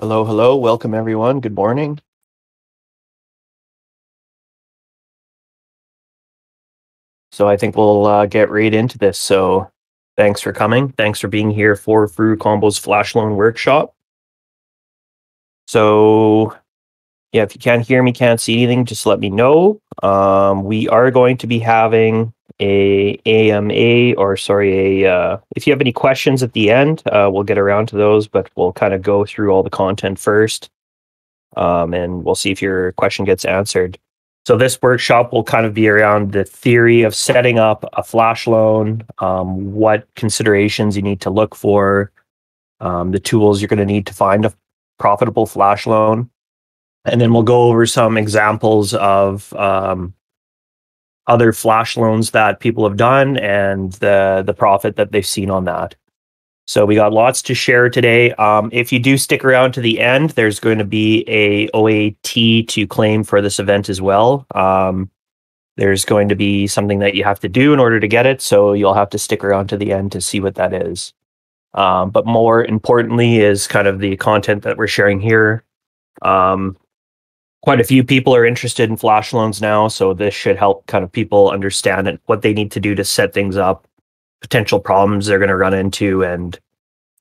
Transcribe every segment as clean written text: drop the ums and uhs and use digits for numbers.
Hello, hello. Welcome, everyone. Good morning. So I think we'll get right into this. So thanks for coming. Thanks for being here for Furucombo's Flashloan workshop. So yeah, if you can't hear me, can't see anything, just let me know. We are going to be having a AMA, or sorry, if you have any questions at the end, we'll get around to those, but we'll kind of go through all the content first. And we'll see if your question gets answered. So this workshop will kind of be around the theory of setting up a flash loan, what considerations you need to look for, the tools you're going to need to find a profitable flash loan. And then we'll go over some examples of other flash loans that people have done and the profit that they've seen on that. So we got lots to share today. If you do stick around to the end, there's going to be a OAT to claim for this event as well. There's going to be something that you have to do in order to get it, so you'll have to stick around to the end to see what that is. But more importantly is kind of the content that we're sharing here. Quite a few people are interested in flash loans now, so this should help kind of people understand what they need to do to set things up, potential problems they're going to run into, and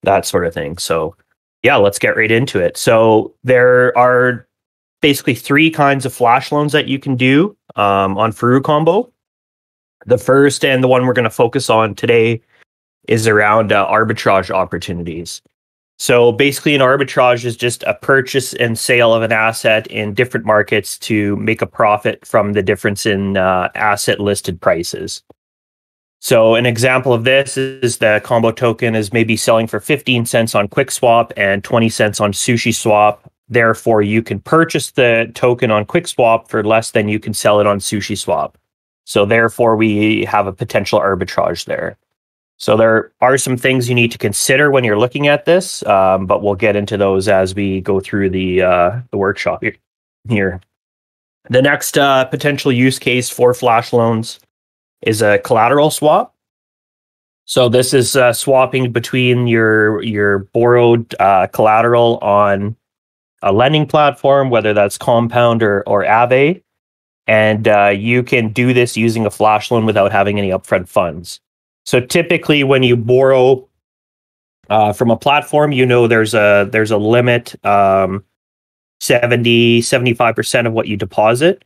that sort of thing. So yeah, let's get right into it. So there are basically three kinds of flash loans that you can do on Furucombo. The first, and the one we're going to focus on today, is around arbitrage opportunities. So basically an arbitrage is just a purchase and sale of an asset in different markets to make a profit from the difference in asset listed prices. So an example of this is the combo token is maybe selling for 15 cents on QuickSwap and 20 cents on SushiSwap. Therefore, you can purchase the token on QuickSwap for less than you can sell it on SushiSwap. So therefore, we have a potential arbitrage there. So there are some things you need to consider when you're looking at this, but we'll get into those as we go through the workshop here. The next potential use case for flash loans is a collateral swap. So this is swapping between your borrowed collateral on a lending platform, whether that's Compound or Aave, and you can do this using a flash loan without having any upfront funds. So typically, when you borrow from a platform, there's a limit, 75% of what you deposit.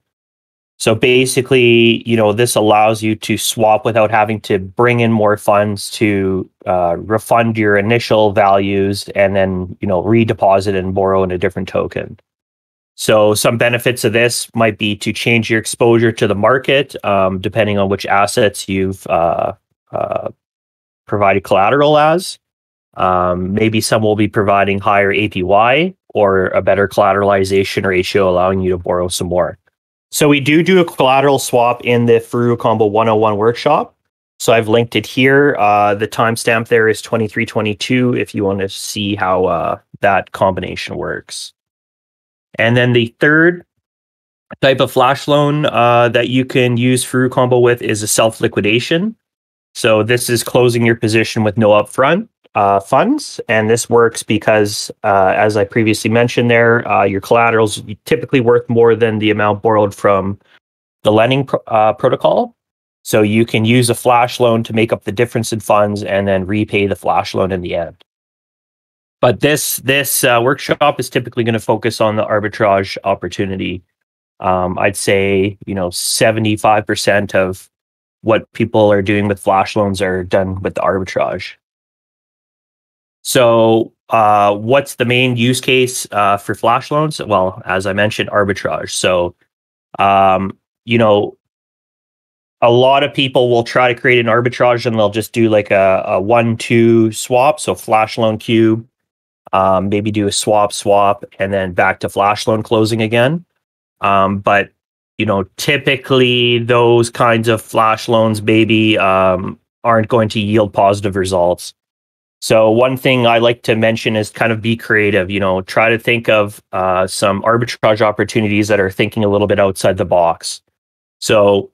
So basically, this allows you to swap without having to bring in more funds to refund your initial values and then, redeposit and borrow in a different token. So some benefits of this might be to change your exposure to the market, depending on which assets you've provided collateral as. Maybe some will be providing higher APY or a better collateralization ratio, allowing you to borrow some more. So we do a collateral swap in the Furucombo 101 workshop. So I've linked it here. The timestamp there is 2322 if you want to see how that combination works. And then the third type of flash loan that you can use Furucombo with is a self-liquidation. So this is closing your position with no upfront funds. And this works because, as I previously mentioned there, your collateral's typically worth more than the amount borrowed from the lending protocol. So you can use a flash loan to make up the difference in funds and then repay the flash loan in the end. But this workshop is typically going to focus on the arbitrage opportunity. I'd say, 75% of what people are doing with flash loans are done with the arbitrage. So what's the main use case for flash loans? Well, as I mentioned, arbitrage. So, a lot of people will try to create an arbitrage and they'll just do like a 1-2 swap. So flash loan cube, maybe do a swap, and then back to flash loan closing again. But typically those kinds of flash loans aren't going to yield positive results. So one thing I like to mention is kind of be creative, try to think of some arbitrage opportunities that are thinking a little bit outside the box. So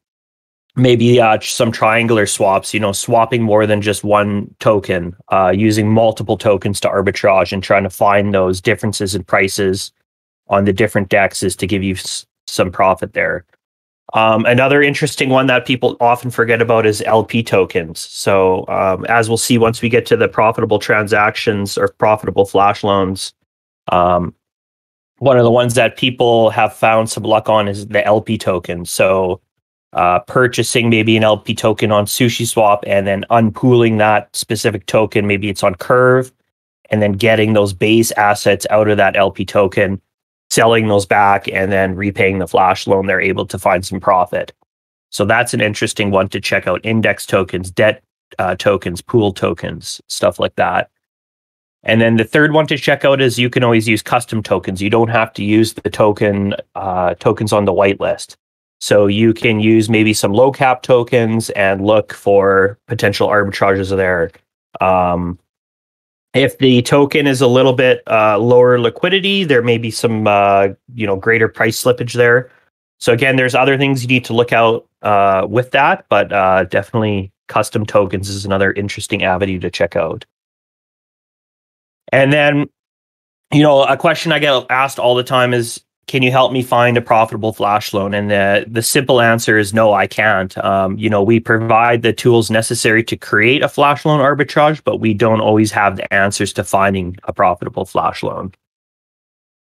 maybe some triangular swaps, swapping more than just one token, using multiple tokens to arbitrage and trying to find those differences in prices on the different dexes to give you some profit there. Another interesting one that people often forget about is LP tokens. So as we'll see once we get to the profitable transactions or profitable flash loans, one of the ones that people have found some luck on is the LP token. So purchasing maybe an LP token on SushiSwap and then unpooling that specific token, maybe it's on Curve, and then getting those base assets out of that LP token, selling those back, and then repaying the flash loan, they're able to find some profit. So that's an interesting one to check out. Index tokens, debt tokens, pool tokens, stuff like that. And then the third one to check out is you can always use custom tokens. You don't have to use the tokens on the whitelist. So you can use maybe some low cap tokens and look for potential arbitrages there. If the token is a little bit lower liquidity, there may be some greater price slippage there. So again, there's other things you need to look out with that, but definitely custom tokens is another interesting avenue to check out. And then, a question I get asked all the time is, can you help me find a profitable flash loan? And the simple answer is no, I can't. We provide the tools necessary to create a flash loan arbitrage, but we don't always have the answers to finding a profitable flash loan.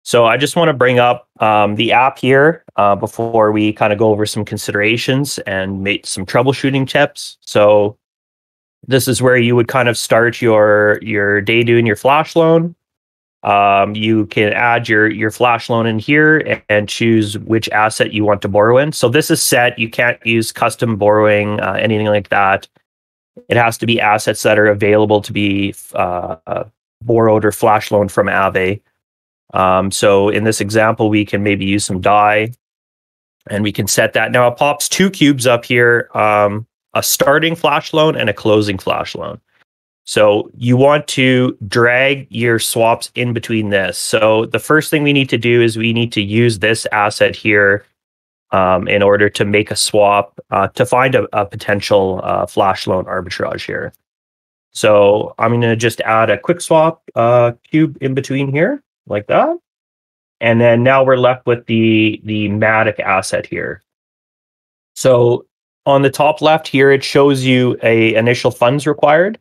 So I just want to bring up the app here before we kind of go over some considerations and make some troubleshooting tips. So this is where you would kind of start your day doing your flash loan. You can add your flash loan in here and choose which asset you want to borrow in. So this is set. You can't use custom borrowing, anything like that. It has to be assets that are available to be borrowed or flash loaned from Aave. So in this example, we can maybe use some DAI and we can set that. Now it pops two cubes up here, a starting flash loan and a closing flash loan. So you want to drag your swaps in between this. So the first thing we need to do is we need to use this asset here in order to make a swap to find a potential flash loan arbitrage here. So I'm going to just add a quick swap cube in between here like that. And then now we're left with the Matic asset here. So on the top left here, it shows you a initial funds required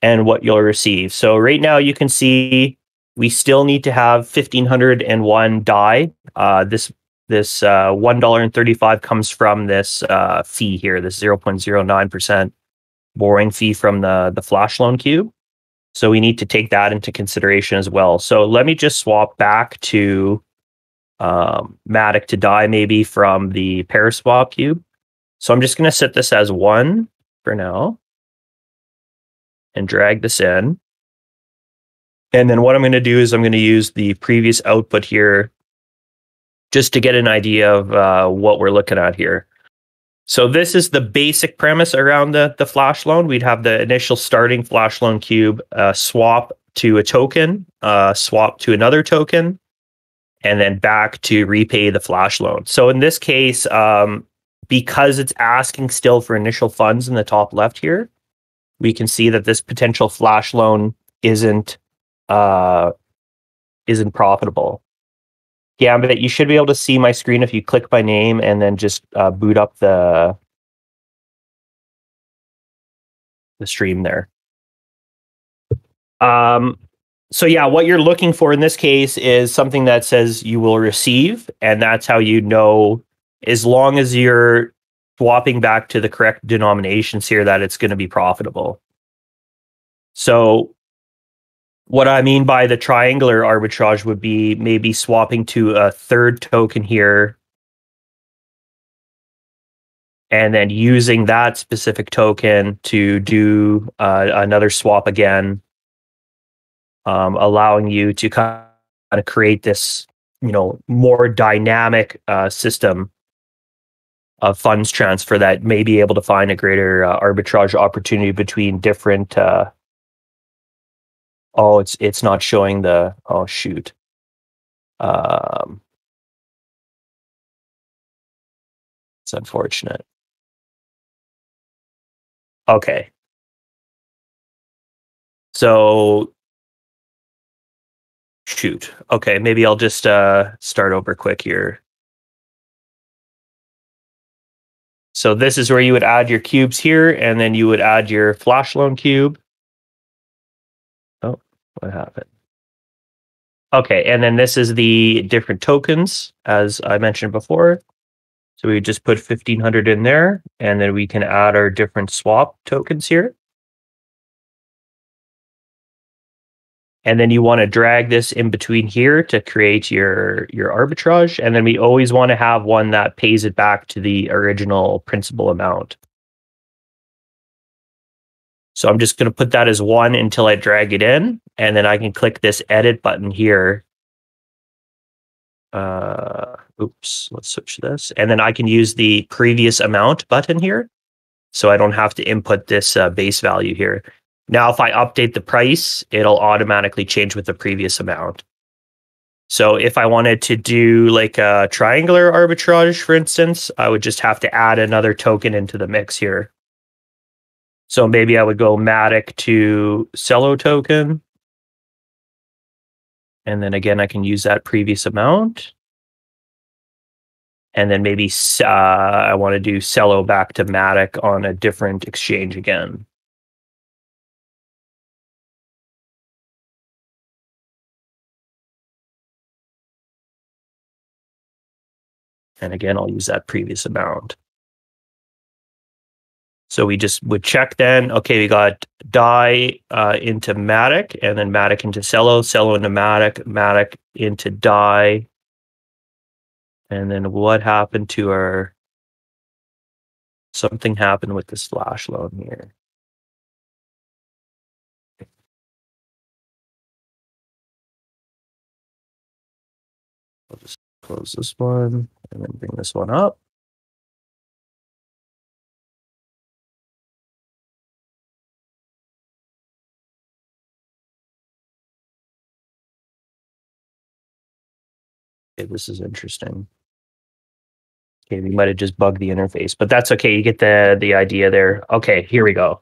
and what you'll receive. So right now you can see we still need to have 1,501 DAI. This $1.35 comes from this fee here, this 0.09% borrowing fee from the flash loan cube. So we need to take that into consideration as well. So let me just swap back to Matic to DAI maybe from the Paraswap cube. So I'm just going to set this as 1 for now and drag this in. And then what I'm going to do is I'm going to use the previous output here just to get an idea of what we're looking at here. So this is the basic premise around the flash loan. We'd have the initial starting flash loan cube, swap to a token, swap to another token, and then back to repay the flash loan. So in this case, because it's asking still for initial funds in the top left here, we can see that this potential flash loan isn't profitable. Gambit, you should be able to see my screen if you click my name and then just boot up the stream there. So yeah, what you're looking for in this case is something that says you will receive, and that's how you know, as long as you're swapping back to the correct denominations here, that it's going to be profitable. So what I mean by the triangular arbitrage would be maybe swapping to a third token here and then using that specific token to do another swap again, allowing you to kind of create this, more dynamic system of funds transfer that may be able to find a greater arbitrage opportunity between different it's not showing the, oh shoot. It's unfortunate. Okay. So shoot. Okay, maybe I'll just start over quick here. So this is where you would add your cubes here, and then you would add your Flashloan cube. Oh, what happened? Okay, and then this is the different tokens, as I mentioned before. So we just put 1,500 in there, and then we can add our different swap tokens here. And then you want to drag this in between here to create your arbitrage. And then we always want to have one that pays it back to the original principal amount. So I'm just going to put that as 1 until I drag it in. And then I can click this edit button here. Oops, let's switch this. And then I can use the previous amount button here. So I don't have to input this base value here. Now, if I update the price, it'll automatically change with the previous amount. So if I wanted to do like a triangular arbitrage, for instance, I would just have to add another token into the mix here. So maybe I would go Matic to Cello token. And then again, I can use that previous amount. And then maybe I want to do Cello back to Matic on a different exchange again. And again, I'll use that previous amount. So we just would check then, okay, we got DAI into Matic, and then Matic into Cello, Cello into Matic, Matic into DAI. And then what happened to our, something happened with this Flashloan here. I'll just close this one and then bring this one up. Okay, this is interesting. Okay, we might have just bugged the interface, but that's okay. You get the idea there. Okay, here we go.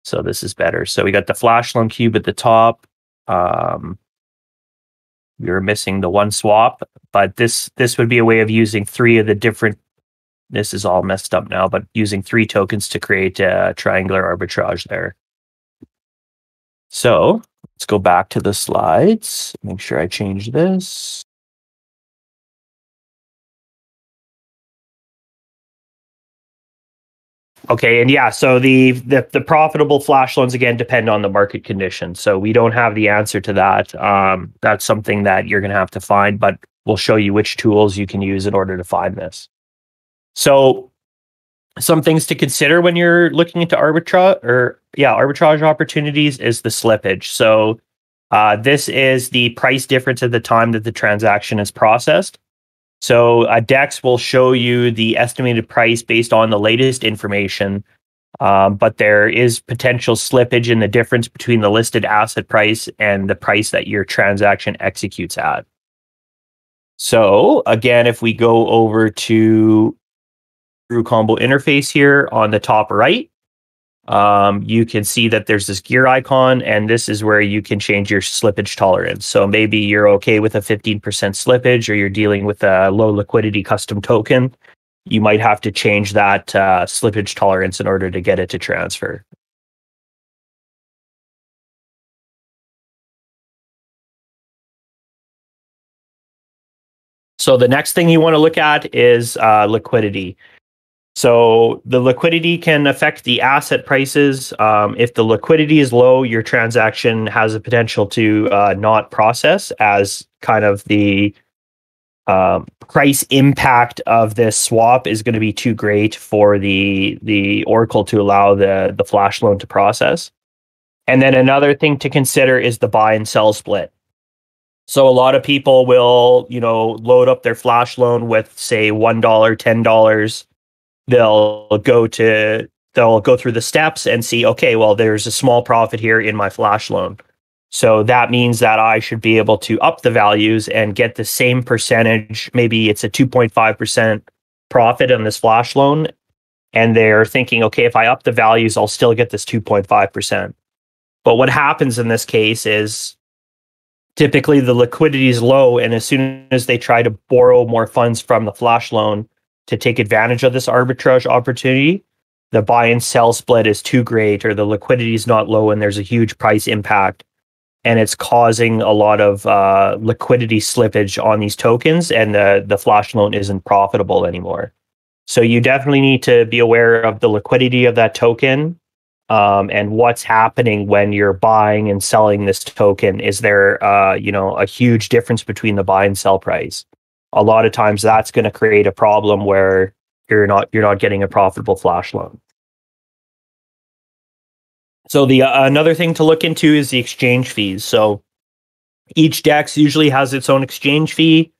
So this is better. So we got the Flashloan cube at the top. We were missing the one swap, but this would be a way of using 3 of the different. This is all messed up now, but using 3 tokens to create a triangular arbitrage there. So let's go back to the slides. Make sure I change this. Okay, and yeah, so the profitable flash loans again depend on the market conditions. So we don't have the answer to that. That's something that you're going to have to find, but we'll show you which tools you can use in order to find this. So some things to consider when you're looking into arbitrage opportunities is the slippage. So this is the price difference at the time that the transaction is processed. So a DEX will show you the estimated price based on the latest information, but there is potential slippage in the difference between the listed asset price and the price that your transaction executes at. So again, if we go over to Furucombo interface here on the top right, you can see that there's this gear icon, and this is where you can change your slippage tolerance. So maybe you're okay with a 15% slippage, or you're dealing with a low liquidity custom token. You might have to change that slippage tolerance in order to get it to transfer. So the next thing you want to look at is liquidity. So the liquidity can affect the asset prices. If the liquidity is low, your transaction has a potential to not process, as kind of the price impact of this swap is going to be too great for the Oracle to allow the flash loan to process. And then another thing to consider is the buy and sell split. So a lot of people will, load up their flash loan with, say, $1, $10. They'll go through the steps and see, okay, well, there's a small profit here in my flash loan. So that means that I should be able to up the values and get the same percentage. Maybe it's a 2.5% profit on this flash loan. and they're thinking, okay, if I up the values, I'll still get this 2.5%. But what happens in this case is typically the liquidity is low, and as soon as they try to borrow more funds from the flash loan to take advantage of this arbitrage opportunity, the buy and sell split is too great, or the liquidity is not low, and there's a huge price impact, and it's causing a lot of liquidity slippage on these tokens, and the flash loan isn't profitable anymore. So you definitely need to be aware of the liquidity of that token, and what's happening when you're buying and selling this token. Is there a huge difference between the buy and sell price? A lot of times that's going to create a problem where you're not getting a profitable flash loan. So the another thing to look into is the exchange fees. So each DEX usually has its own exchange fee.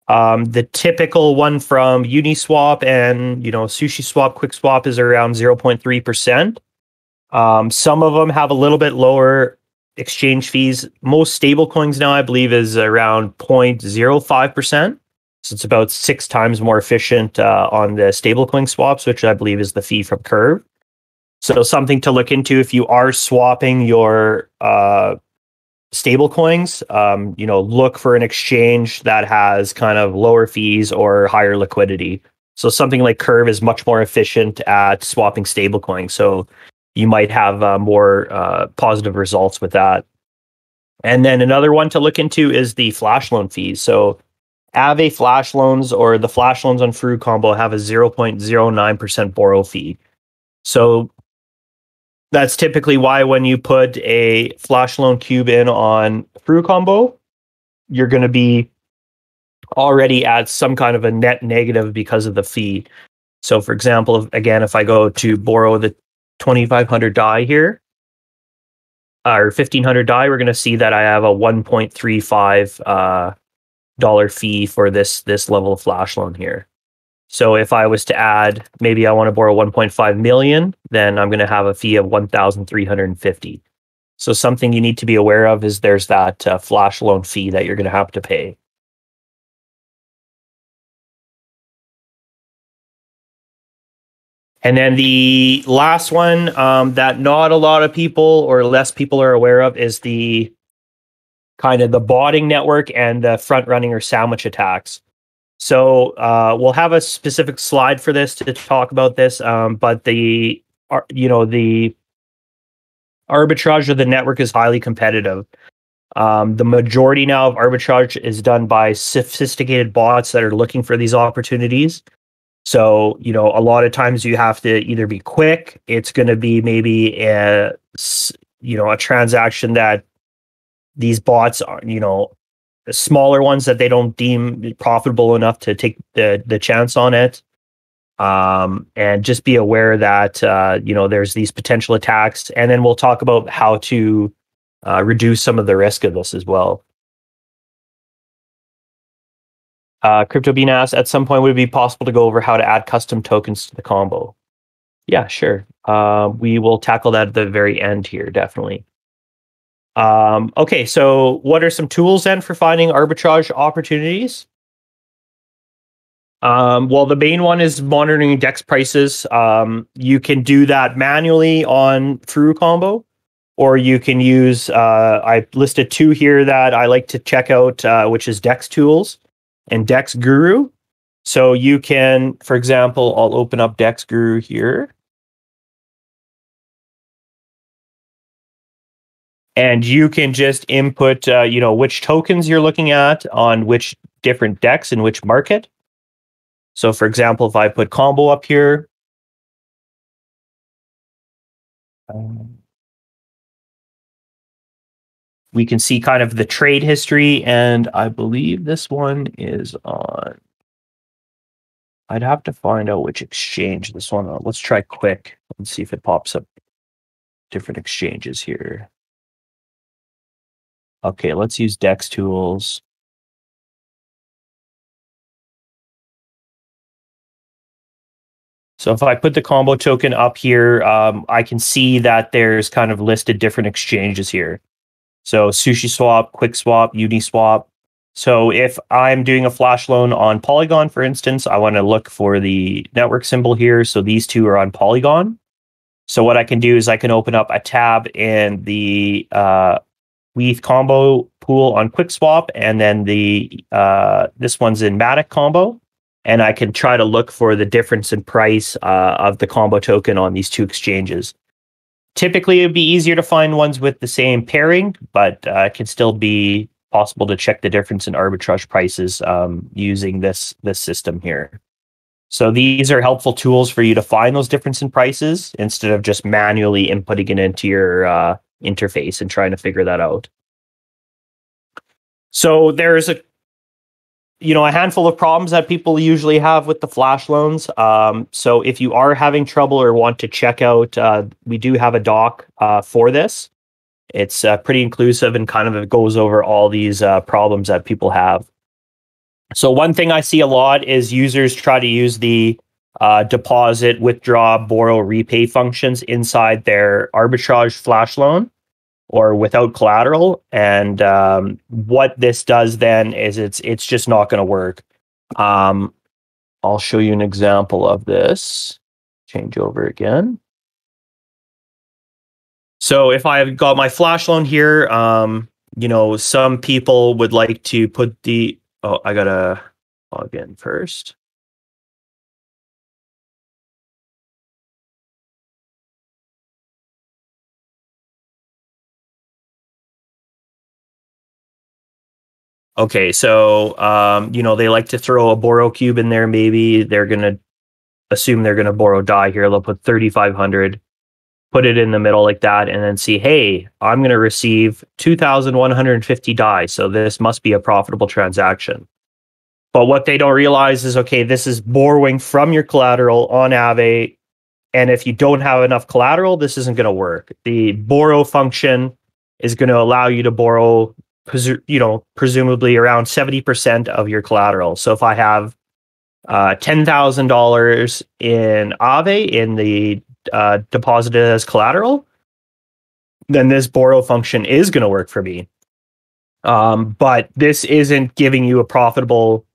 The typical one from Uniswap and SushiSwap, QuickSwap is around 0.3%. Some of them have a little bit lower exchange fees. Most stable coins now, I believe, is around 0.05%. So it's about 6 times more efficient on the stablecoin swaps, which I believe is the fee from Curve. So something to look into if you are swapping your stable coins. Look for an exchange that has kind of lower fees or higher liquidity. So something like Curve is much more efficient at swapping stable coins. So you might have more positive results with that. And then another one to look into is the flash loan fees. So Aave flash loans or the flash loans on Furucombo have a 0.09% borrow fee. So that's typically why when you put a flash loan cube in on Furucombo, you're going to be already at some kind of a net negative because of the fee. So for example, if I go to borrow the 2,500 DAI here, or 1,500 DAI, we're going to see that I have a $1.35 dollar fee for this level of flash loan here. So if I was to add, maybe I want to borrow 1.5 million, then I'm going to have a fee of 1,350. So something you need to be aware of is there's that flash loan fee that you're going to have to pay. And then the last one that not a lot of people or less people are aware of is the kind of the botting network and the front running or sandwich attacks. So we'll have a specific slide for this to talk about this, but the arbitrage of the network is highly competitive. The majority now of arbitrage is done by sophisticated bots that are looking for these opportunities. So, a lot of times you have to either be quick. It's going to be maybe a transaction that these bots are, the smaller ones that they don't deem profitable enough to take the chance on it. And just be aware that, there's these potential attacks. And then we'll talk about how to reduce some of the risk of this as well. Crypto Bean asks, at some point, would it be possible to go over how to add custom tokens to the combo? Yeah, sure. We will tackle that at the very end here, definitely. Okay, so what are some tools then for finding arbitrage opportunities? Well, the main one is monitoring DEX prices. You can do that manually on Furucombo, or you can use, I listed 2 here that I like to check out, which is DEX Tools and DEX Guru. So you can, for example, I'll open up DEX Guru here. And you can just input, which tokens you're looking at on which different DEX in which market. So for example, if I put combo up here, we can see kind of the trade history, and I believe this one is on, I'd have to find out which exchange this one on. Let's try Quick and see if it pops up different exchanges here. Okay, let's use DEX Tools. So if I put the combo token up here, I can see that there's kind of listed different exchanges here. So SushiSwap, QuickSwap, Uniswap. So if I'm doing a flash loan on Polygon, for instance, I want to look for the network symbol here. So these two are on Polygon. So what I can do is I can open up a tab in the Furucombo pool on QuickSwap, and then the this one's in Matic combo, and I can try to look for the difference in price of the combo token on these two exchanges. Typically, it'd be easier to find ones with the same pairing, but it can still be possible to check the difference in arbitrage prices using this system here. So these are helpful tools for you to find those difference in prices instead of just manually inputting it into your interface and trying to figure that out. So there's a handful of problems that people usually have with the flash loans. So if you are having trouble or want to check out, we do have a doc for this. It's pretty inclusive and kind of it goes over all these problems that people have. So one thing I see a lot is users try to use the deposit, withdraw, borrow, repay functions inside their arbitrage flash loan or without collateral. And what this does then is it's just not going to work. I'll show you an example of this. Change over again. So if I've got my flash loan here, some people would like to put the... Oh, I gotta log in first. Okay, so they like to throw a borrow cube in there. Maybe they're gonna assume they're gonna borrow DAI here. They'll put 3,500, put it in the middle like that, and then see, hey, I'm gonna receive 2,150 DAI. So this must be a profitable transaction. But what they don't realize is, okay, this is borrowing from your collateral on Aave. And if you don't have enough collateral, this isn't going to work. The borrow function is going to allow you to borrow, presumably around 70% of your collateral. So if I have $10,000 in Aave in the deposited as collateral, then this borrow function is going to work for me. But this isn't giving you a profitable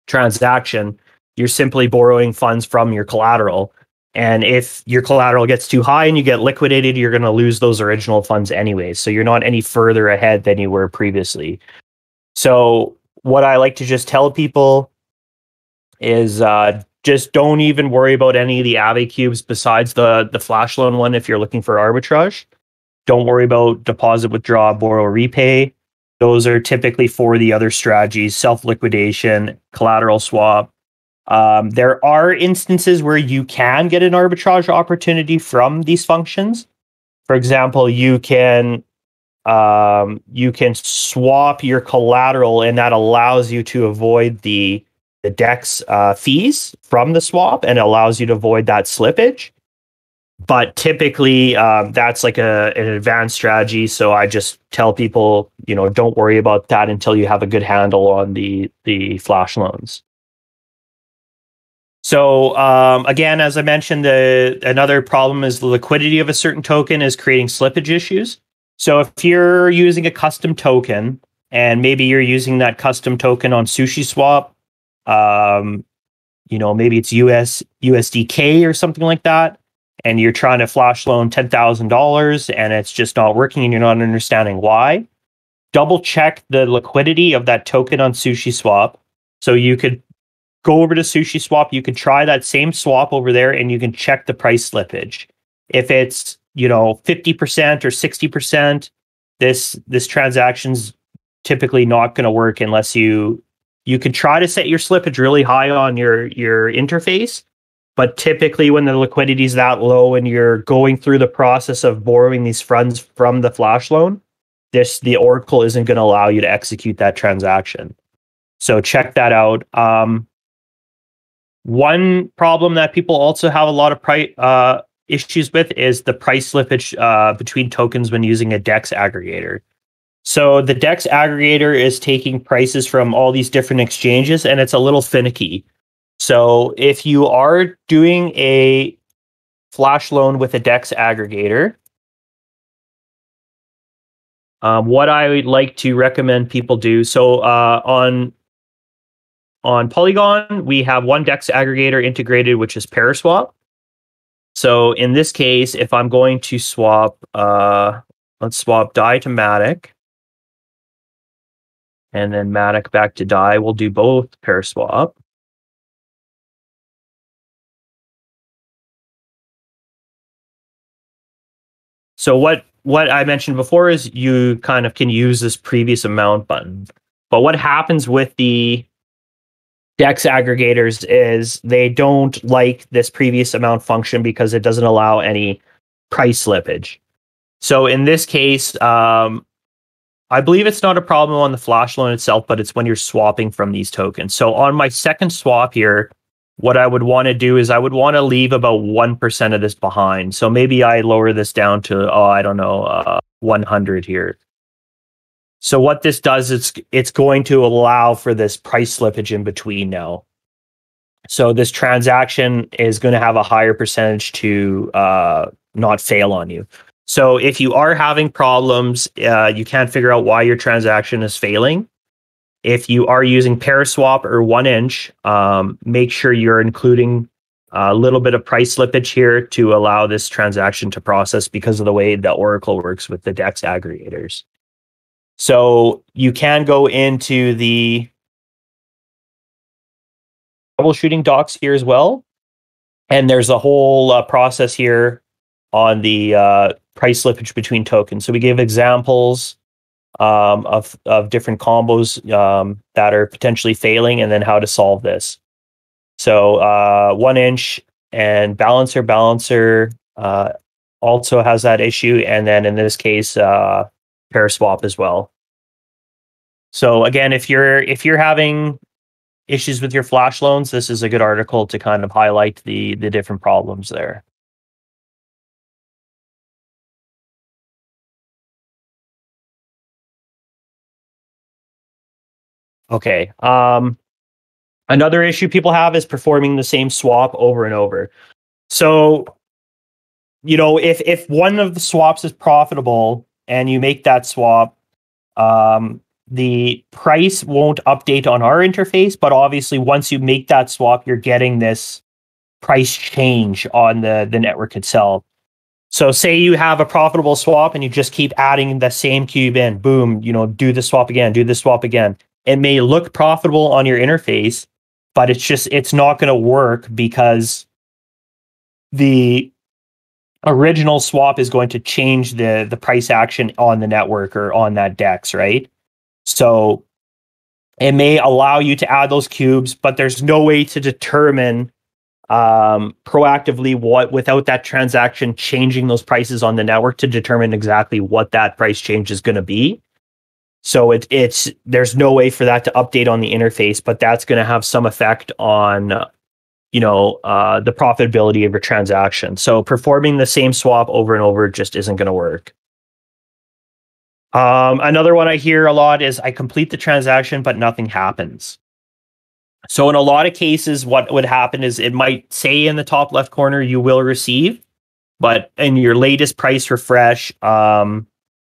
transaction. You're simply borrowing funds from your collateral. And if your collateral gets too high and you get liquidated, you're going to lose those original funds anyway. So you're not any further ahead than you were previously. So what I like to just tell people is just don't even worry about any of the Aave cubes besides the flash loan one if you're looking for arbitrage. Don't worry about deposit, withdraw, borrow, repay. Those are typically for the other strategies, self-liquidation, collateral swap. There are instances where you can get an arbitrage opportunity from these functions. For example, you can swap your collateral, and that allows you to avoid the DEX fees from the swap, and it allows you to avoid that slippage. But typically, that's like an advanced strategy. So I just tell people, don't worry about that until you have a good handle on the flash loans. So again, as I mentioned, another problem is the liquidity of a certain token is creating slippage issues. So if you're using a custom token, and maybe you're using that custom token on SushiSwap, maybe it's USDK or something like that, and you're trying to flash loan $10,000 and it's just not working and you're not understanding why, double check the liquidity of that token on SushiSwap. So you could go over to SushiSwap, you could try that same swap over there and you can check the price slippage. If it's, 50% or 60%, this transaction's typically not going to work unless you could try to set your slippage really high on your interface. But typically when the liquidity is that low and you're going through the process of borrowing these funds from the flash loan, the Oracle isn't going to allow you to execute that transaction. So check that out. One problem that people also have a lot of issues with is the price slippage between tokens when using a DEX aggregator. So the DEX aggregator is taking prices from all these different exchanges, and it's a little finicky. So if you are doing a flash loan with a DEX aggregator, What I would like to recommend people do, so on Polygon, we have one DEX aggregator integrated, which is Paraswap. So in this case, if I'm going to swap, let's swap DAI to Matic, and then Matic back to DAI, we'll do both Paraswap. So what I mentioned before is you kind of can use this previous amount button. But what happens with the DEX aggregators is they don't like this previous amount function because it doesn't allow any price slippage. So in this case, I believe it's not a problem on the Flashloan itself, but it's when you're swapping from these tokens. So on my second swap here, what I would want to do is I would want to leave about 1% of this behind. So maybe I lower this down to, 100 here. So what this does is it's going to allow for this price slippage in between now. So this transaction is going to have a higher percentage to not fail on you. So if you are having problems, you can't figure out why your transaction is failing. If you are using Paraswap or 1inch, make sure you're including a little bit of price slippage here to allow this transaction to process because of the way that Oracle works with the DEX aggregators. So you can go into the troubleshooting docs here as well. And there's a whole process here on the price slippage between tokens. So we give examples of different combos that are potentially failing and then how to solve this. So 1inch and balancer also has that issue. And then in this case, Paraswap as well. So again, if you're having issues with your flash loans, this is a good article to kind of highlight the different problems there. Okay. Another issue people have is performing the same swap over and over. So, if one of the swaps is profitable and you make that swap, the price won't update on our interface, but obviously once you make that swap, you're getting this price change on the network itself. So say you have a profitable swap and you just keep adding the same cube in, boom, do the swap again, do the swap again. It may look profitable on your interface, but it's not going to work because the original swap is going to change the price action on the network or on that DEX, right? So it may allow you to add those cubes, but there's no way to determine proactively without that transaction changing those prices on the network to determine exactly what that price change is going to be. So there's no way for that to update on the interface, but that's going to have some effect on the profitability of your transaction. So performing the same swap over and over just isn't going to work. Another one I hear a lot is I complete the transaction, but nothing happens. So in a lot of cases, what would happen is it might say in the top left corner, you will receive, but in your latest price refresh,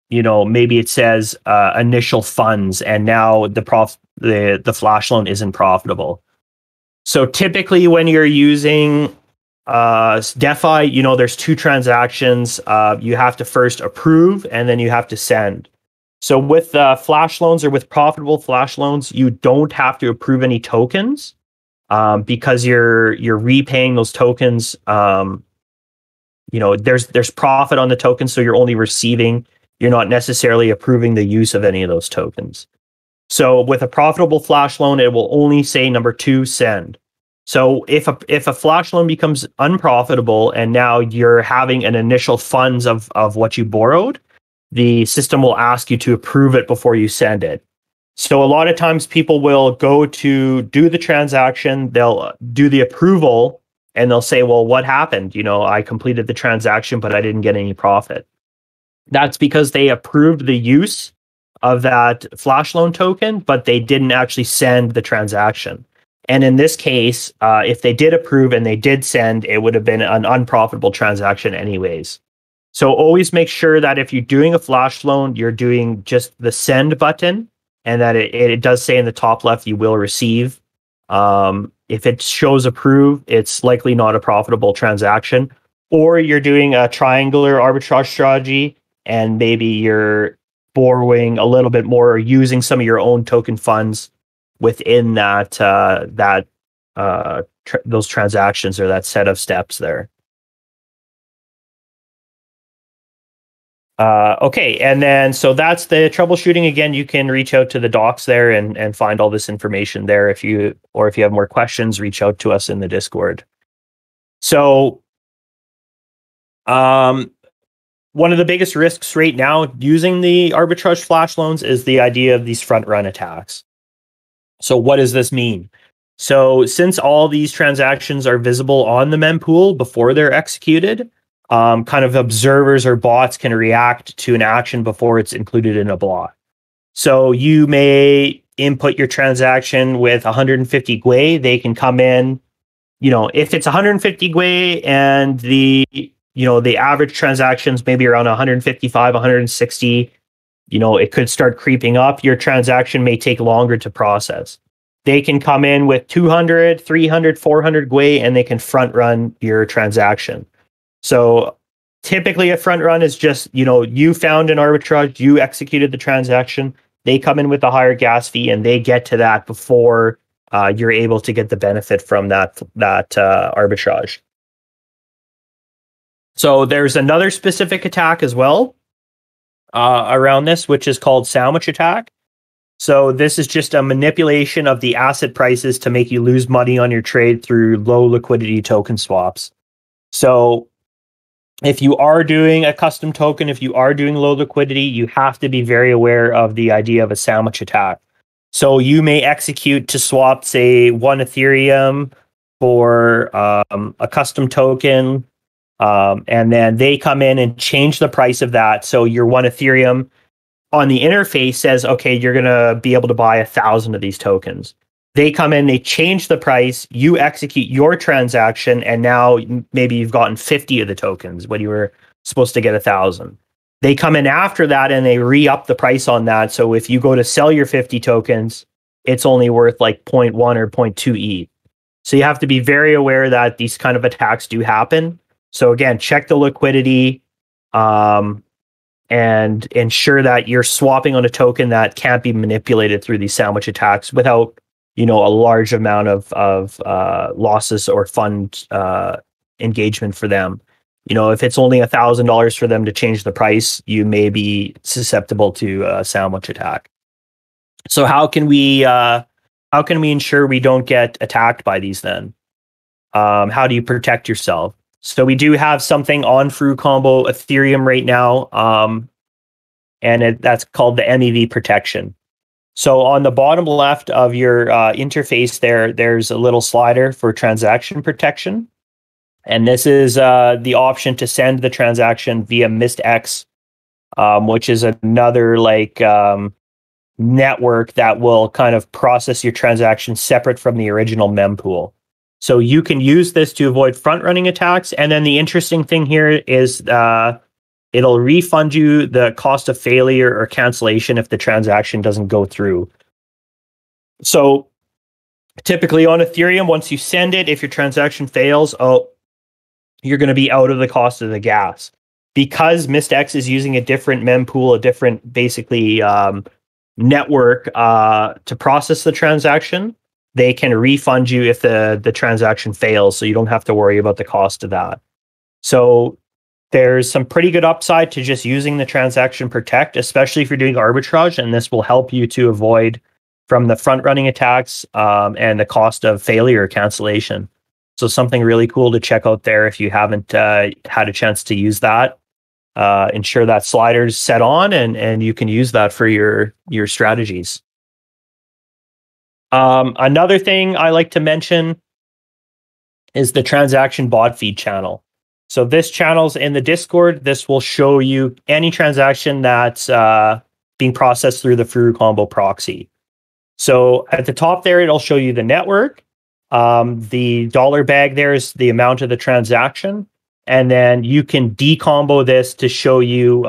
maybe it says initial funds, and now the flash loan isn't profitable. So typically when you're using DeFi, there's two transactions. You have to first approve and then you have to send. So with flash loans or with profitable flash loans, you don't have to approve any tokens because you're repaying those tokens. There's profit on the token, so you're only receiving. You're not necessarily approving the use of any of those tokens. So with a profitable flash loan, it will only say number 2, send. So if a flash loan becomes unprofitable and now you're having an initial funds of what you borrowed, the system will ask you to approve it before you send it. So a lot of times people will go to do the transaction, they'll do the approval, and they'll say, well, what happened? I completed the transaction, but I didn't get any profit. That's because they approved the use of that flash loan token, but they didn't actually send the transaction. And in this case, if they did approve and they did send, it would have been an unprofitable transaction anyways. So always make sure that if you're doing a flash loan, you're doing just the send button, and that it does say in the top left you will receive. If it shows approve, it's likely not a profitable transaction. Or you're doing a triangular arbitrage strategy, and maybe you're borrowing a little bit more or using some of your own token funds within those transactions or that set of steps there. Okay, and then so that's the troubleshooting. Again, you can reach out to the docs there and find all this information there. If you have more questions, reach out to us in the Discord. So, one of the biggest risks right now using the arbitrage flash loans is the idea of these front run attacks. So what does this mean? So since all these transactions are visible on the mempool before they're executed, kind of observers or bots can react to an action before it's included in a block. So you may input your transaction with 150 GUI. They can come in, if it's 150 GUI and the average transactions maybe around 155, 160, it could start creeping up. Your transaction may take longer to process. They can come in with 200, 300, 400 GUI, and they can front run your transaction. So typically a front run is just, you found an arbitrage, you executed the transaction, they come in with a higher gas fee and they get to that before you're able to get the benefit from that arbitrage. So there's another specific attack as well around this, which is called sandwich attack. So this is just a manipulation of the asset prices to make you lose money on your trade through low liquidity token swaps. So if you are doing a custom token, if you are doing low liquidity, you have to be very aware of the idea of a sandwich attack. So you may execute to swap, say, 1 Ethereum for a custom token, and then they come in and change the price of that. So your 1 Ethereum on the interface says, okay, you're going to be able to buy 1,000 of these tokens. They come in, they change the price, you execute your transaction, and now maybe you've gotten 50 of the tokens when you were supposed to get 1,000. They come in after that and they re-up the price on that. So if you go to sell your 50 tokens, it's only worth like 0.1 or 0.2 ETH. So you have to be very aware that these kind of attacks do happen. So again, check the liquidity and ensure that you're swapping on a token that can't be manipulated through these sandwich attacks without a large amount of losses or fund engagement for them. If it's only $1,000 for them to change the price, you may be susceptible to a sandwich attack. So how can we ensure we don't get attacked by these then? How do you protect yourself? So we do have something on Furucombo Ethereum right now, and that's called the MEV protection. So on the bottom left of your interface there's a little slider for transaction protection. And this is the option to send the transaction via MistX, which is another network that will kind of process your transaction separate from the original mempool. So you can use this to avoid front-running attacks. And then the interesting thing here is it'll refund you the cost of failure or cancellation if the transaction doesn't go through. So typically on Ethereum, once you send it, if your transaction fails, you're going to be out of the cost of the gas. Because MistX is using a different mempool, a different basically network to process the transaction, they can refund you if the transaction fails, so you don't have to worry about the cost of that. So there's some pretty good upside to just using the transaction protect, especially if you're doing arbitrage, and this will help you to avoid from the front-running attacks and the cost of failure or cancellation. So something really cool to check out there if you haven't had a chance to use that. Ensure that slider's set on and you can use that for your strategies. Another thing I like to mention is the transaction bot feed channel. So this channel's in the Discord. This will show you any transaction that's being processed through the Furucombo proxy. So at the top there, it'll show you the network. The dollar bag there is the amount of the transaction. and then you can decombo this to show you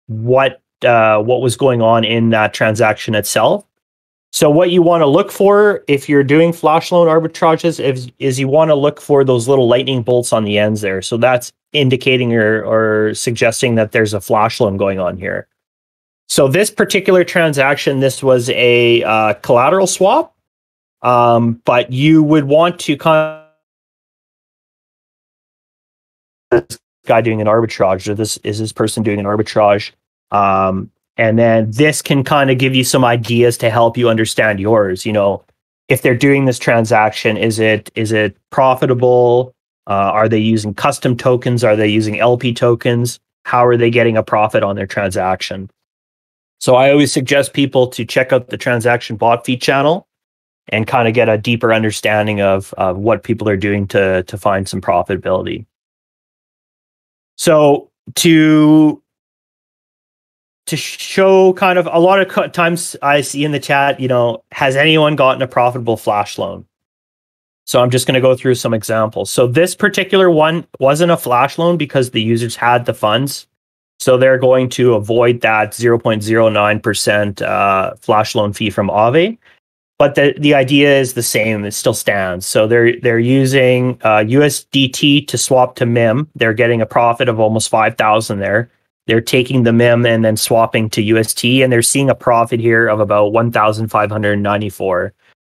what was going on in that transaction itself. So what you want to look for if you're doing flash loan arbitrages is you want to look for those little lightning bolts on the ends there. So that's indicating or suggesting that there's a flash loan going on here. So this particular transaction, this was a collateral swap, but you would want to kind of this guy doing an arbitrage, or this person doing an arbitrage. And then this can kind of give you some ideas to help you understand yours. You know, if they're doing this transaction, is it profitable? Are they using custom tokens? Are they using LP tokens? How are they getting a profit on their transaction? So I always suggest people to check out the transaction bot feed channel and kind of get a deeper understanding of what people are doing to find some profitability. So to show kind of a lot of times I see in the chat, you know, has anyone gotten a profitable flash loan? So I'm just going to go through some examples. So this particular one wasn't a flash loan because the users had the funds. So they're going to avoid that 0.09% flash loan fee from Aave. But the idea is the same. It still stands. So they're using USDT to swap to MIM. They're getting a profit of almost 5,000 there. They're taking the MIM and then swapping to UST, and they're seeing a profit here of about 1,594.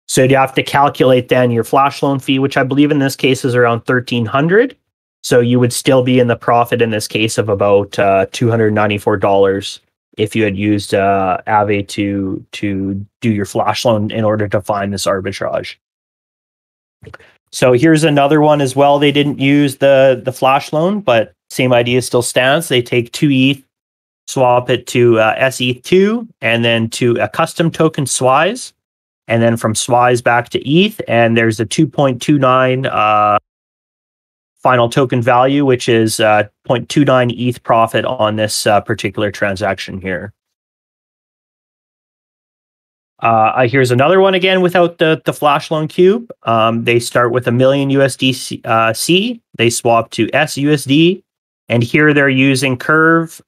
So you have to calculate then your flash loan fee, which I believe in this case is around 1,300. So you would still be in the profit in this case of about $294 if you had used Aave to do your flash loan in order to find this arbitrage. So here's another one as well. They didn't use the flash loan, but same idea still stands. They take 2 ETH, swap it to SETH2, and then to a custom token SWISE, and then from SWISE back to ETH, and there's a 2.29 final token value, which is 0.29 ETH profit on this particular transaction here. Here's another one again without the flash loan cube. They start with $1 million USDC. They swap to SUSD. And here they're using Curve,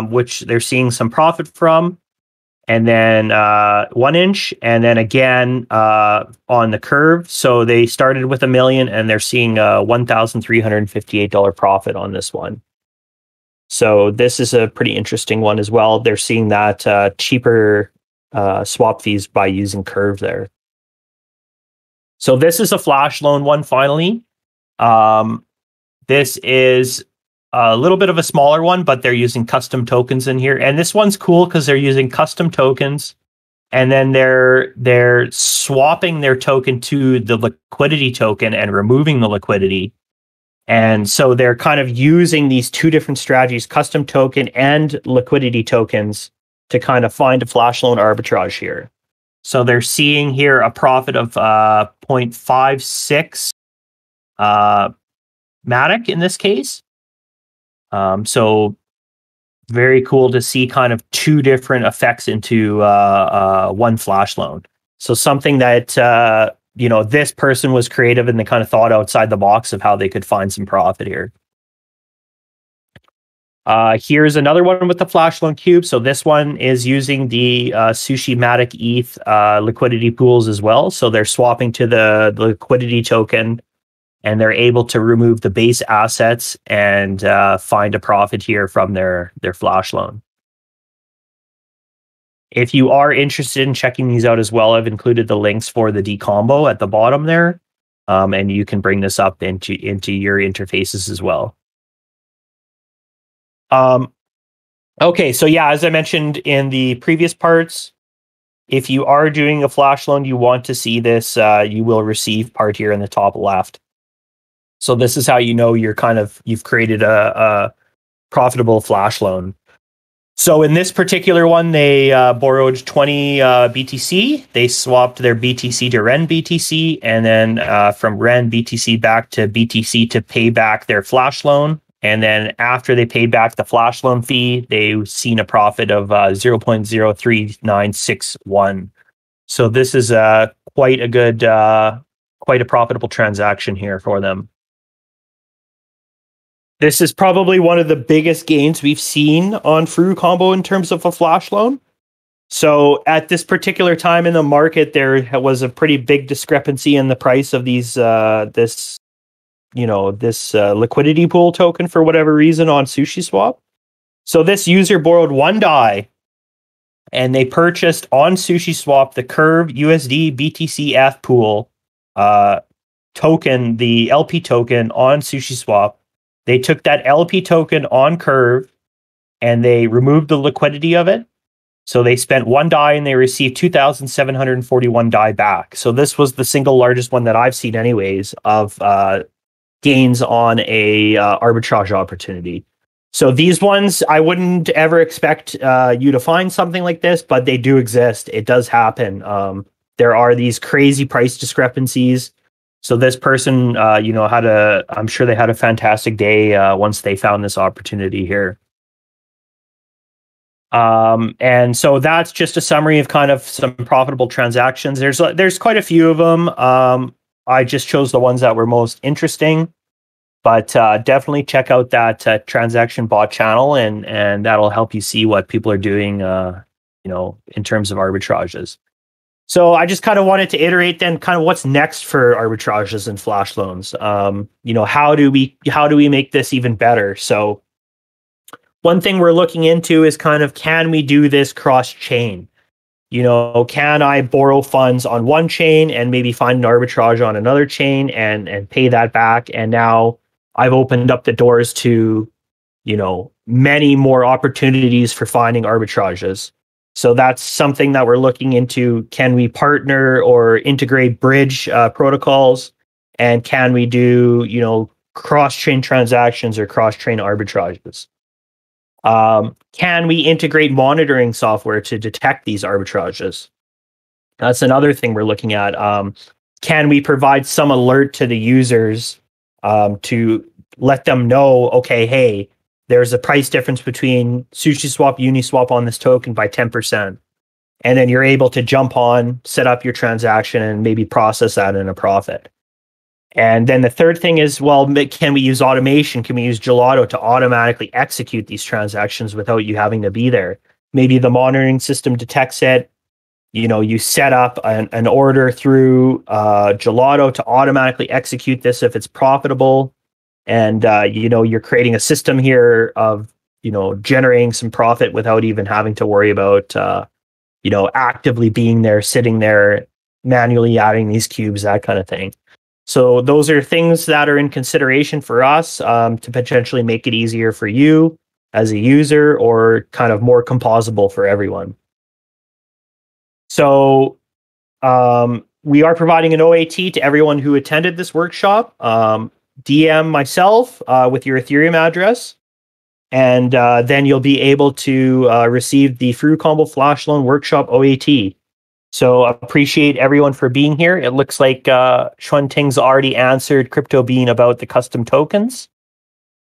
which they're seeing some profit from. And then 1 inch. And then again on the Curve. So they started with $1 million and they're seeing a $1,358 profit on this one. So this is a pretty interesting one as well. They're seeing that cheaper swap fees by using Curve there. So this is a flash loan one finally. This is a little bit of a smaller one, but they're using custom tokens in here. And this one's cool because they're using custom tokens, and then they're swapping their token to the liquidity token and removing the liquidity. And so they're kind of using these two different strategies, custom token and liquidity tokens, to kind of find a flash loan arbitrage here. So they're seeing here a profit of 0.56 Matic in this case. So very cool to see kind of two different effects into one flash loan. So something that, you know, this person was creative and they kind of thought outside the box of how they could find some profit here. Here's another one with the flash loan cube. So this one is using the Sushi Matic ETH liquidity pools as well. So they're swapping to the liquidity token, and they're able to remove the base assets and find a profit here from their flash loan. If you are interested in checking these out as well, I've included the links for the decombo at the bottom there, and you can bring this up into your interfaces as well. Okay, so yeah, as I mentioned in the previous parts, if you are doing a flash loan, you want to see this, you will receive part here in the top left. So this is how you know you've created a profitable flash loan. So in this particular one, they borrowed 20 BTC. They swapped their BTC to REN BTC, and then from REN BTC back to BTC to pay back their flash loan. And then after they paid back the flash loan fee, they've seen a profit of 0.03961. So this is quite a profitable transaction here for them. This is probably one of the biggest gains we've seen on Furucombo in terms of a flash loan. So at this particular time in the market, there was a pretty big discrepancy in the price of this liquidity pool token for whatever reason on SushiSwap. So this user borrowed one DAI, and they purchased on SushiSwap the Curve USD BTCF pool token, the LP token on SushiSwap. They took that LP token on Curve and they removed the liquidity of it. So they spent one DAI and they received 2,741 DAI back. So this was the single largest one that I've seen anyways of gains on a arbitrage opportunity. So these ones, I wouldn't ever expect you to find something like this, but they do exist. It does happen. There are these crazy price discrepancies. So this person, I'm sure they had a fantastic day once they found this opportunity here. And so that's just a summary of kind of some profitable transactions. There's quite a few of them. I just chose the ones that were most interesting, but definitely check out that transaction bot channel, and that'll help you see what people are doing, in terms of arbitrages. So I just kind of wanted to iterate then kind of what's next for arbitrages and flash loans. How do we make this even better? So one thing we're looking into is kind of, can we do this cross chain? Can I borrow funds on one chain and maybe find an arbitrage on another chain and pay that back? And now I've opened up the doors to, many more opportunities for finding arbitrages. So that's something that we're looking into. Can we partner or integrate bridge protocols? And can we do, cross-chain transactions or cross-chain arbitrages? Can we integrate monitoring software to detect these arbitrages? That's another thing we're looking at. Can we provide some alert to the users to let them know, okay, hey, there's a price difference between SushiSwap, Uniswap on this token by 10%. And then you're able to jump on, set up your transaction, and maybe process that in a profit. And then the third thing is, well, can we use automation? Can we use Gelato to automatically execute these transactions without you having to be there? Maybe the monitoring system detects it. You set up an order through Gelato to automatically execute this if it's profitable. And, you're creating a system here of, generating some profit without even having to worry about, actively being there, sitting there, manually adding these cubes, that kind of thing. So those are things that are in consideration for us to potentially make it easier for you as a user, or kind of more composable for everyone. So we are providing an OAT to everyone who attended this workshop. DM myself with your Ethereum address, and then you'll be able to receive the Furucombo Flash Loan Workshop OAT. So appreciate everyone for being here. It looks like Xuan Ting's already answered Crypto Bean about the custom tokens.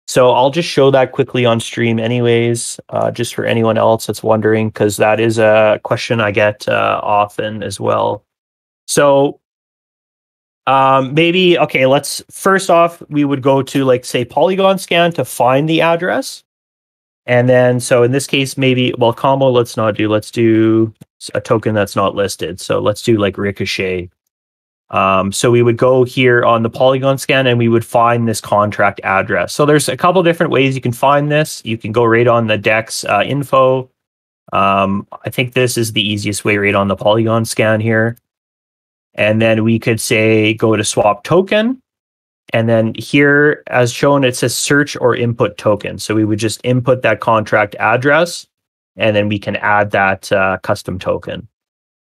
So I'll just show that quickly on stream anyways, just for anyone else that's wondering, because that is a question I get often as well. So let's first off, we would go to say Polygon scan to find the address. And then, so in this case, combo, let's do a token that's not listed. So let's do Ricochet. So we would go here on the Polygon scan and we would find this contract address. So there's a couple different ways you can find this. You can go right on the DEX info. I think this is the easiest way, right on the Polygon scan here. And then we could say, go to swap token. And then here, as shown, it says search or input token. So we would just input that contract address, and then we can add that custom token.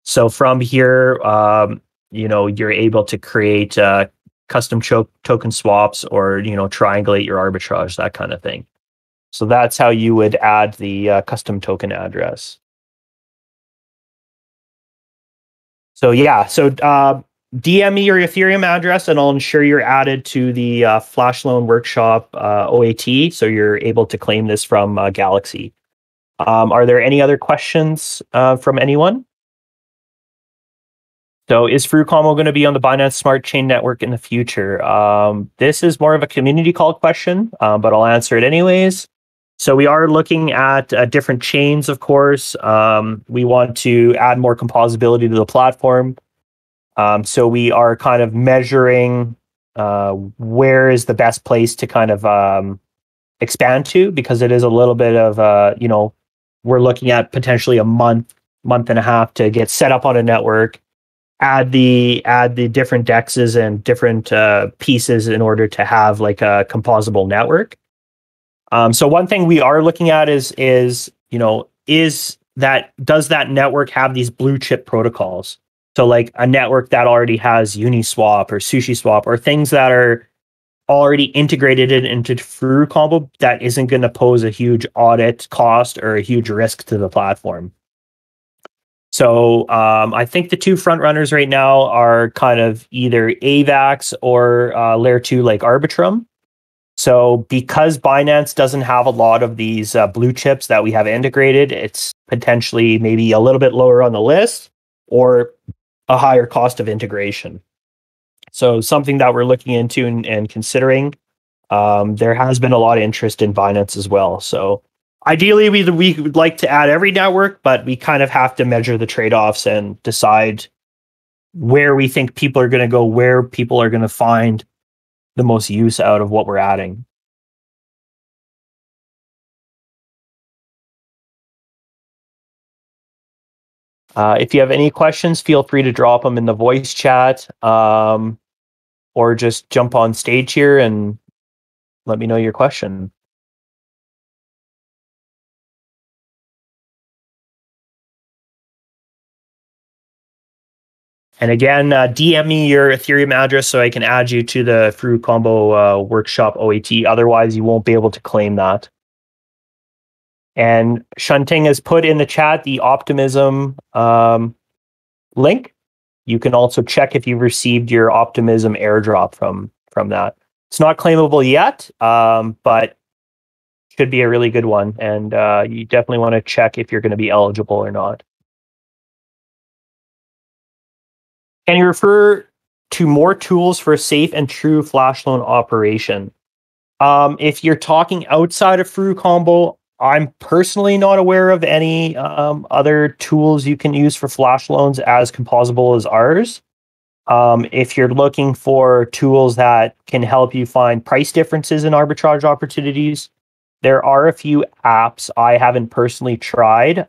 So from here, you're able to create custom token swaps, or, triangulate your arbitrage, that kind of thing. So that's how you would add the custom token address. So yeah, DM me your Ethereum address and I'll ensure you're added to the Flashloan Workshop OAT, so you're able to claim this from Galaxy. Are there any other questions from anyone? So is Furucombo going to be on the Binance Smart Chain network in the future? This is more of a community call question, but I'll answer it anyways. So we are looking at different chains, of course. We want to add more composability to the platform. So we are kind of measuring where is the best place to kind of expand to, because it is a little bit of, we're looking at potentially a month and a half to get set up on a network, add the different dexes and different pieces in order to have like a composable network. So one thing we are looking at is does that network have these blue chip protocols? So like a network that already has Uniswap or SushiSwap or things that are already integrated into Furucombo that isn't going to pose a huge audit cost or a huge risk to the platform. So I think the two front runners right now are kind of either AVAX or Layer 2 like Arbitrum. So because Binance doesn't have a lot of these blue chips that we have integrated, it's potentially maybe a little bit lower on the list or a higher cost of integration. So something that we're looking into and considering. There has been a lot of interest in Binance as well. So ideally, we would like to add every network, but we kind of have to measure the trade-offs and decide where we think people are going to go, where people are going to find the most use out of what we're adding. If you have any questions, feel free to drop them in the voice chat, or just jump on stage here and let me know your question. And again, DM me your Ethereum address so I can add you to the Furucombo workshop OAT. Otherwise, you won't be able to claim that. And Shunting has put in the chat the Optimism link. You can also check if you've received your Optimism airdrop from that. It's not claimable yet, but should be a really good one. And you definitely want to check if you're going to be eligible or not. Can you refer to more tools for a safe and true flash loan operation? If you're talking outside of Furucombo, I'm personally not aware of any other tools you can use for flash loans as composable as ours. If you're looking for tools that can help you find price differences in arbitrage opportunities, there are a few apps I haven't personally tried.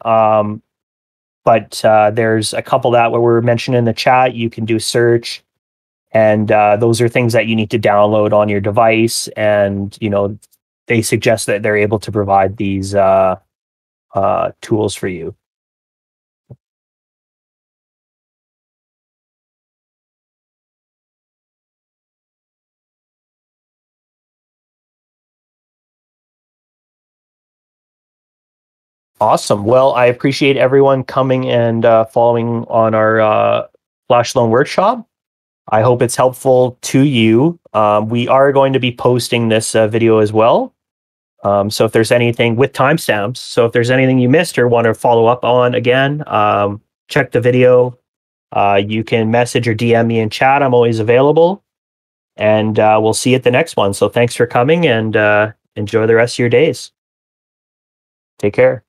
But there's a couple that were mentioned in the chat. You can do search, and those are things that you need to download on your device. And they suggest that they're able to provide these tools for you. Awesome. Well, I appreciate everyone coming and following on our Flash Loan workshop. I hope it's helpful to you. We are going to be posting this video as well. So if there's anything with timestamps, so if there's anything you missed or want to follow up on again, check the video. You can message or DM me in chat. I'm always available. And we'll see you at the next one. So thanks for coming, and enjoy the rest of your days. Take care.